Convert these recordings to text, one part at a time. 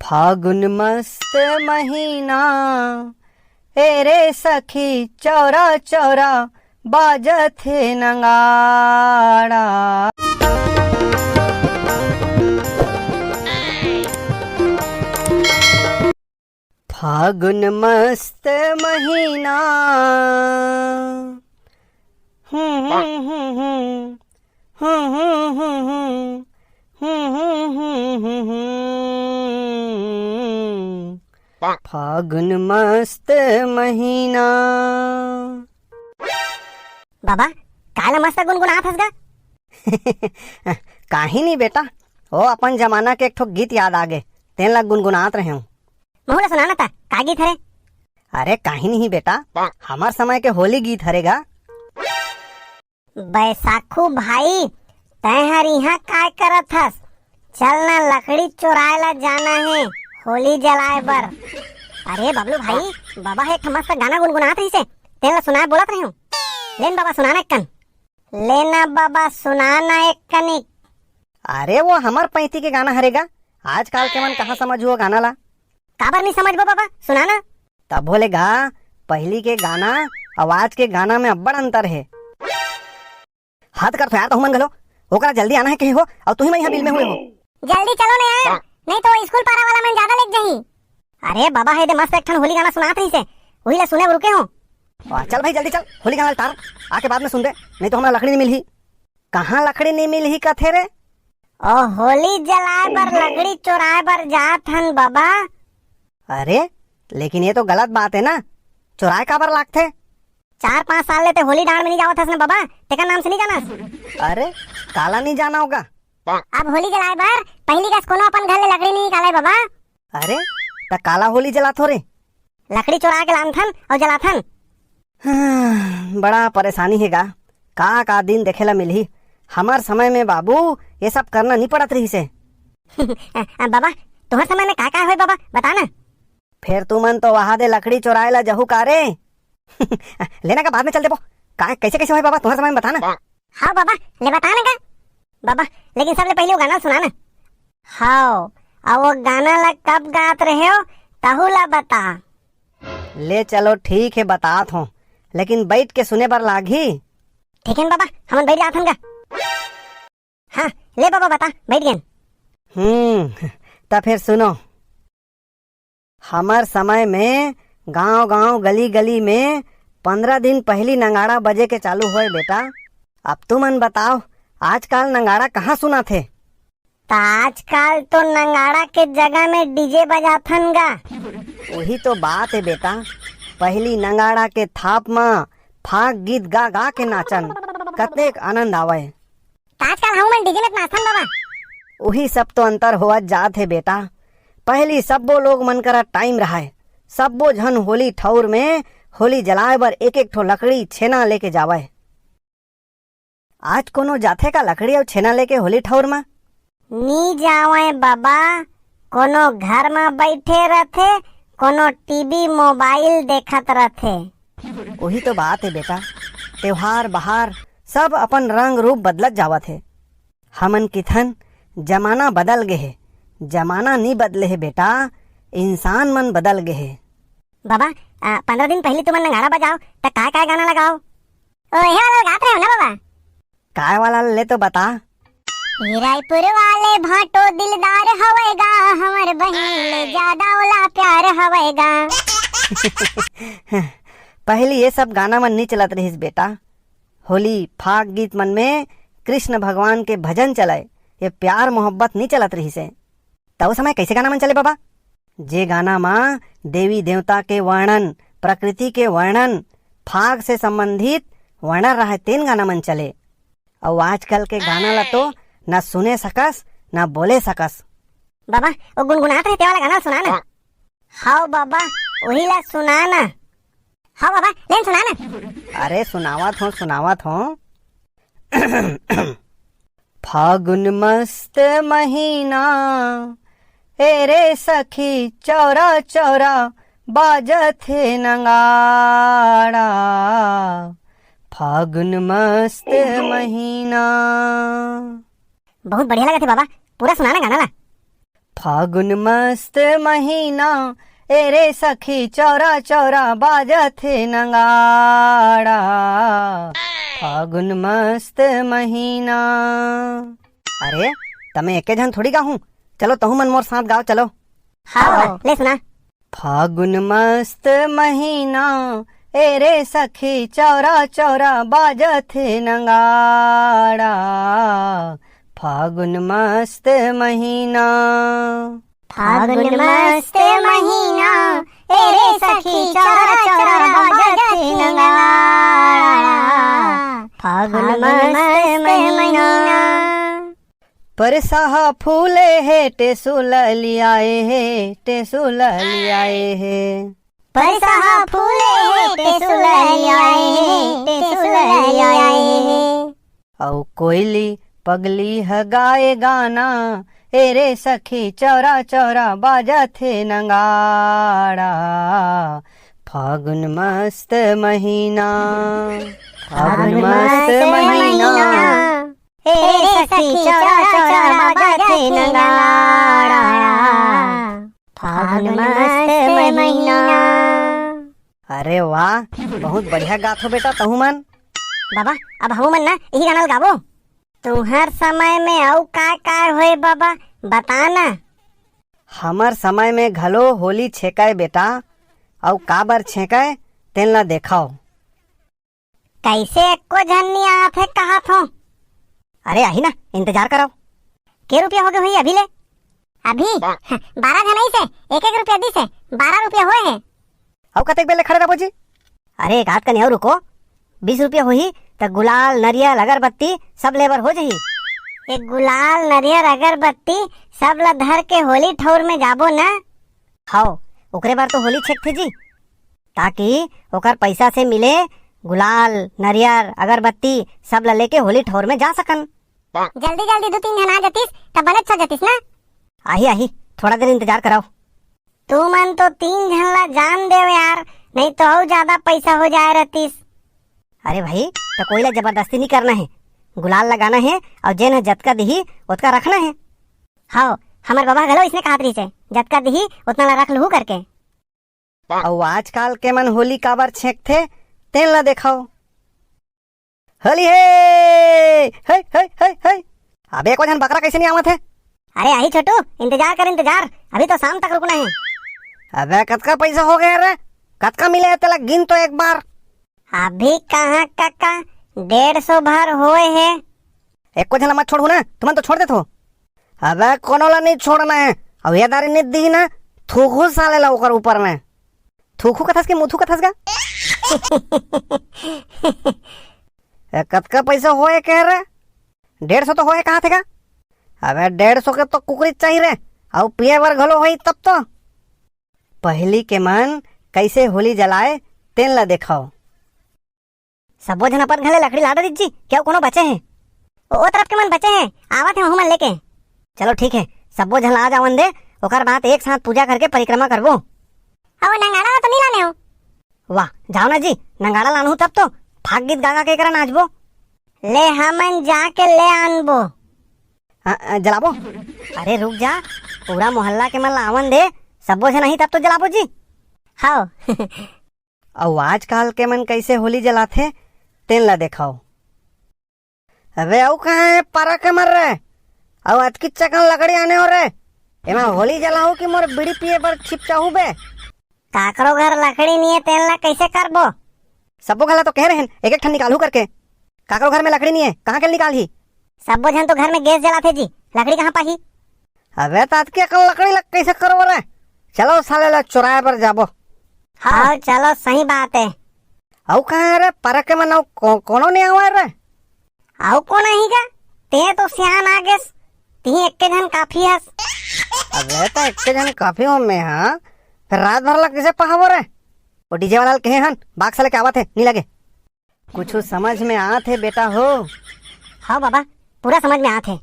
फागुन मस्त महीना, ए रे सखी चौरा चौरा बाजत है नगाड़ा। फागुन मस्त महीना, फागुन मस्त महीना। बाबा काला मस्त गुनगुनात हस गा? काहे नहीं बेटा, ओ अपन जमाना के एक ठो गीत याद आ गए, तेन ला गुनगुनात रहे हूँ। मोहला सुनाना था का गीत हरे? अरे काहे नहीं बेटा, हमार समय के होली गीत हरेगा। बैसाखू भाई तय हर यहाँ काय करत हस? चल ना लकड़ी चुराए ला जाना है होली जलाए बर। अरे बबलू भाई, बाबा एक मस्त गाना गुनगुनात रही से, तेन ला सुनाए बोलत रही हूँ। लेन बाबा सुनाना एक कन। लेना बाबा सुनाना एक कनिक। अरे वो हमार पैती के गाना हरेगा, आजकल के मन कहाँ समझ हुआ गाना ला। काबर नहीं समझ बाबा, सुनाना। तब बोलेगा पहली के गाना आवाज के गाना में अब्बड़ अंतर है। हाथ कर यार तो मन गलो, ओकरा जल्दी आना है कहीं हो और तुम यहाँ बिल में हुए हो। जल्दी चलो ना यार, नहीं तो स्कूल पारा वाला मन ज्यादा लेट जाही। अरे बाबा है दे मस्त एक ठन होली गाना सुनात रही से, वही ला सुने रुके हो। चल भाई जल्दी चल, होली गाना तार आके बाद में सुन दे, नहीं तो हमें लकड़ी नहीं मिली। कहाँ लकड़ी नहीं मिली कथे रे? ओ होली जलाए बर लकड़ी चुराए बर जात हन बाबा। अरे लेकिन ये तो गलत बात है ना, चुराए काबर लागथे? 4-5 साल ले ते होली डांड में नहीं जावत हस ना बाबा, तेका नाम से नहीं जाना? अरे काला नहीं जाना होगा। अब होली जलाए बर पहली कस कोनो अपन घर ले लकड़ी नहीं निकाले बाबा। अरे त काला होली जलात हो रे? लकड़ी चुरा के लानथन और जलाथन। बड़ा परेशानी हैगा, का दिन देखेला मिलही। हमार समय में बाबू ये सब करना नहीं पड़त रही से। बाबा तुम्हारे समय में का होय बाबा बता ना। फिर तू मन तो वहां दे लकड़ी चुराए ला जहू का रे। लेना का बाद में चल दे, का कैसे कैसे होय बाबा तुम्हारे समय में बता ना। हाँ बाबा ले बता ना का बाबा, लेकिन सबले पहले वो गाना सुना ना। हाँ और वो गाना ला कब गात रहे हो तहु ला बता। ले चलो ठीक है बतात हूँ, लेकिन बैठ के सुने बर लागी। ठीक है बाबा, हम बैठ जात हन का। हाँ ले बाबा बता, बैठ गए। तो फिर सुनो। हमार समय में गांव गांव गली गली में 15 दिन पहली नंगाड़ा बजे के चालू होए बेटा। अब तुम मन बताओ आजकल नंगाड़ा कहाँ सुना थे? तो आजकल तो नंगाड़ा के जगह में डीजे बजाथन गा। वही तो बात है बेटा, पहली नंगाड़ा के थाप में फाग गीत गा गा के नाचन कतने आनंद आवे। आजकल हम डीजे में नाचन बाबा। वही सब तो अंतर हुआ जात है बेटा। पहली सबो लोग मन करा टाइम रहा है, सबो झन होली ठौर में होली जलाए बर एक एक ठो लकड़ी छेना लेके जावे। आज कोनो जाथे का लकड़ी और छेना लेके होली ठौर में? नी जावे बाबा, कोनो घर में बैठे रहते, कोनो टीवी मोबाइल देखत रहते। वही तो बात है बेटा, त्योहार बहार सब अपन रंग रूप बदलत जावत है। हमन किथन जमाना बदल गए है, जमाना नहीं बदले है बेटा, इंसान मन बदल गए है। बाबा 15 दिन पहले तुम नगाड़ा बजाओ तो काय गाना लगाओ? ओहे वाला गात रहे हो ना बाबा? काय वाला ले तो बता। रायपुर वाले भाटो दिलदार हवेगा, हमर बहन ले ज्यादा ओला प्यार हवेगा। पहले ये सब गाना मन नहीं चलत रहीस बेटा। होली फाग गीत मन में कृष्ण भगवान के भजन चलाए, ये प्यार मोहब्बत नहीं चलत रही से। तब समय कैसे गाना मन चले बाबा? जे गाना माँ देवी देवता के वर्णन, प्रकृति के वर्णन, फाग से संबंधित वर्णन रहे तेन गाना मन चले। और आजकल के गाना ला तो न सुने सकस न बोले सकस। बाबा वो गुनगुनाते रहते वाला गाना सुना ना। हाँ बाबा वही ला सुना ना। हाँ बाबा लेन सुना ना। अरे सुनावत हो। फागुन मस्त महीना, ए रे सखी चौरा चौरा बाजत है नगाड़ा। फागुन मस्त महीना। बहुत बढ़िया लगा थे बाबा, पूरा सुनाना गाना ला। फागुन मस्त महीना एरे सखी चौरा चौरा बाजत है नगाड़ा। फागुन मस्त महीना। अरे तमे एके जन थोड़ी गाहूं, चलो तहु मन मोर साथ गाओ चलो। हाँ ले सुना। फागुन मस्त महीना एरे सखी चौरा चौरा बाजत है नगाड़ा। फागुन मस्त महीना। फागुन मस्त महीना एरे सखी चौरा चौरा बाजत है नगाड़ा। फागुन मस्त महीना। परसाहा फूले है टेसुल लियाए है, टेसुल लियाए है। परसाहा फूले है टेसुल लियाए है, टेसुल लियाए है। औ कोयली पगली है गाए गाना एरे सखी चौरा चौरा बाजत है नगाड़ा। फागुन मस्त महीना। फागुन मस्त महीना एरे सखी चौरा चौरा बाजत है नगाड़ा। फागुन मस्त महीना। अरे वाह, बहुत बढ़िया गात हो बेटा तहु मन। बाबा अब हम मन ना यही गाना गाबो। तुहर समय में औ काय होए बाबा बताना। हमर समय में घलो होली छेकाए बेटा, औ का बर छेकाए तेन ला देखाओ। कैसे एको झन नहीं आत है कहा थो। अरे आही ना, इंतजार कराओ। के रुपया हो गए भाई अभी ले? अभी 12 झन आई से 1-1 रुपया दी से 12 रुपया हुए हैं। औ कतेक बेले खड़े रहो जी? अरे एक हाथ कने और रुको, 20 रुपया होही तो गुलाल नरियल अगरबत्ती सब लेबर हो जाही। एक गुलाल नरियर अगरबत्ती सब ला धर के होली ठौर में जाबो ना। हाओ ओकरे बार तो होली छेक थे जी, ताकि ओकर पैसा से मिले गुलाल नरियर अगरबत्ती सब ला लेके होली ठौर में जा सकन। जल्दी जल्दी 2-3 जन आ जातीस तब बने अच्छा जातीस ना। आही आही, थोड़ा देर इंतजार कराओ। तू मन तो 3 जन ला जान देव यार, नहीं तो और ज्यादा पैसा हो जाए रहतीस। अरे भाई तो कोई ला जबरदस्ती नहीं करना है, गुलाल लगाना है और जेन है जतका दिही उतका रखना है। हाँ हमार बाबा गलो इसने कहा रही से जतका दिही उतना ला रख लहू करके। और आजकल के मन होली काबर छेक थे तेन ला देखाओ। होली है। अबे को जन बकरा कैसे नहीं आवत है? अरे आई छोटू इंतजार कर इंतजार, अभी तो शाम तक रुकना है। अबे कतका पैसा हो गया रे? कतका मिले तेला गिन तो एक बार। अभी कहाँ काका 150 भर होए है। एक को जन मत छोड़ू ना, तुमन तो छोड़ दे थो। अबे कोनो ला नहीं छोड़ना है, अब ये दारी नहीं दी ना थूकू साले ला ओकर ऊपर में। थूकू कथस के मुथू कथस गा? कतका पैसा होए कह रे? 150 तो होए कहाँ थे का? अबे 150 के तो कुकरी चाहिए रे, और पिए बर घलो होई तब तो। पहली के मन कैसे होली जलाए तेन ला देखाओ। सबो जन अपन घले लकड़ी लादा दीजी, क्या कोनो बचे हैं? ओ तरफ के मन बचे हैं, आवत है वहाँ मन लेके। चलो ठीक है, सबो जन आ जावन दे, ओकर बाद एक साथ पूजा करके परिक्रमा करबो। अब नंगाड़ा तो नहीं लाने हो? वाह जाओ ना जी, नंगाड़ा लानू तब तो फाग गीत गा गा के करा नाचबो। ले हमन जाके ले आनबो। जलाबो? अरे रुक जा, पूरा मोहल्ला के मन लावन दे, सबो जन नहीं तब तो जलाबो जी। हाँ और आजकल के मन कैसे होली जलाथे तेन ला देखाओ। अबे औ कहाँ है पारा के मर रहे, और अतकी चकन लकड़ी आने हो रे। एमा होली जलाऊ कि मोर बीड़ी पिए पर छिप चाहू बे? काकरो घर लकड़ी नहीं है तेन ला कैसे करबो? सबो घला तो कह रहे हैं एक एक ठन निकालू करके। काकरो घर में लकड़ी नहीं है, कहाँ के निकाली? सबो जन तो घर में गैस जलाते जी, लकड़ी कहाँ पाही? अबे तातकी अकल लकड़ी लग कैसे करो रे? चलो साले ला चुराए पर जाबो। हाँ चलो सही बात है। औ कहाँ है रे पारा के मन? कोनो नहीं आवा रे? आओ कौन आहीगा? ते तो सियान आ गेस, ती एक्के जन काफी हस। अबे तो एक्के जन काफी हो में हाँ, फिर रात भर ला कैसे पहावो रे? वो डीजे वाला कहे हन बाग साले के आवत है नहीं लगे? कुछ समझ में आत है बेटा हो? हाँ बाबा पूरा समझ में आत है।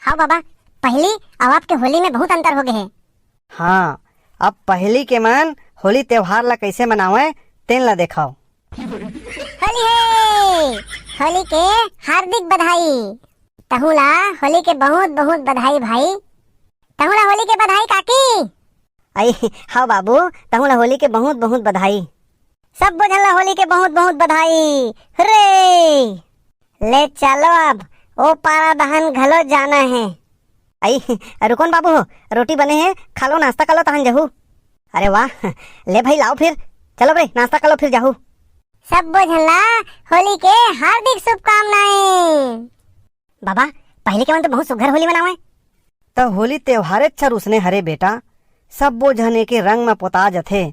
हाँ बाबा पहली और अब के होली में बहुत अंतर हो गए है। हाँ अब पहली के मन होली त्योहार ला कैसे मनावे तेन ला देखाओ। होली है, होली के हार्दिक बधाई। तहुला होली के बहुत बहुत बधाई भाई। तहुला होली के बधाई काकी। आई हाँ बाबू, तहुला होली के बहुत बहुत बधाई। सब बुझल होली के बहुत बहुत बधाई। ले चलो अब ओ पारा दहन घलो जाना है। आई रुकोन बाबू, रोटी बने हैं, खा लो, नाश्ता कर लो, तहन जहू। अरे वाह, ले भाई लाओ फिर, चलो भाई नाश्ता कर लो फिर जाहू। सब बुझला होली के हार्दिक शुभकामनाएं। बाबा पहले के मन तो बहुत सुघर होली मनावे। तो होली त्योहारे छर उसने हरे बेटा, सब वो झने के रंग में पोता जथे,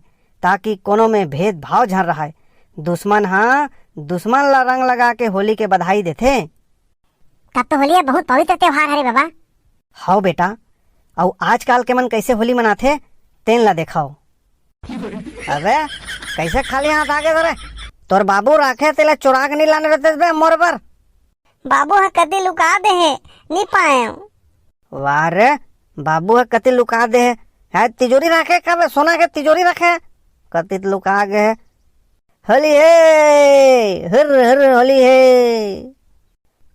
ताकि कोनो में भेदभाव झन रहा है। दुश्मन हाँ दुश्मन ला रंग लगा के होली के बधाई देथे। तब तो होली बहुत पवित्र त्योहार है बाबा। हाँ बेटा, और आजकल के मन कैसे होली मनाथे तेन ला देखाओ। अबे कैसे खाली हाथ आगे धरे, तोर बाबू राखे तेला चुरा के नहीं लाने रहते बे मोर पर। बाबू है कदी लुका दे है, नहीं पाए। वाह रे, बाबू है कति लुका दे है, तिजोरी रखे कब सोना के तिजोरी रखे कति लुका गए। होली है, हर हर होली है।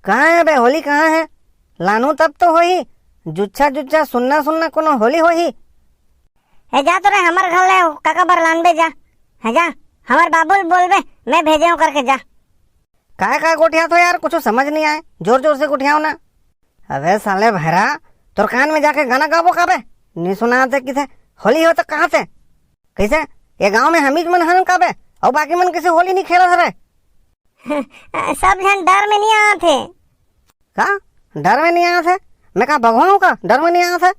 कहाँ है बे होली, कहाँ है? लानू तब तो होई, जुच्छा जुच्छा सुनना सुनना कोनो होली होई। है जा तो रे हमार घर ले काका बर लानबे जा। है जा हमार बाबू बोलबे मैं भेजे हूँ करके जा। काय गोठिया तो यार, कुछ समझ नहीं आए, जोर जोर से गोठियाओ ना। अबे साले भैरा, तोर कान में जाके गाना गाबो काबे, नहीं सुना थे किसे होली हो तो कहाँ थे कैसे? ये गांव में हम ही मन हन काबे, और बाकी मन किसी होली नहीं खेला थे। सब जन डर में नहीं आते। का डर में नहीं आया थे? मैं कहा भगवान का डर में नहीं आया था।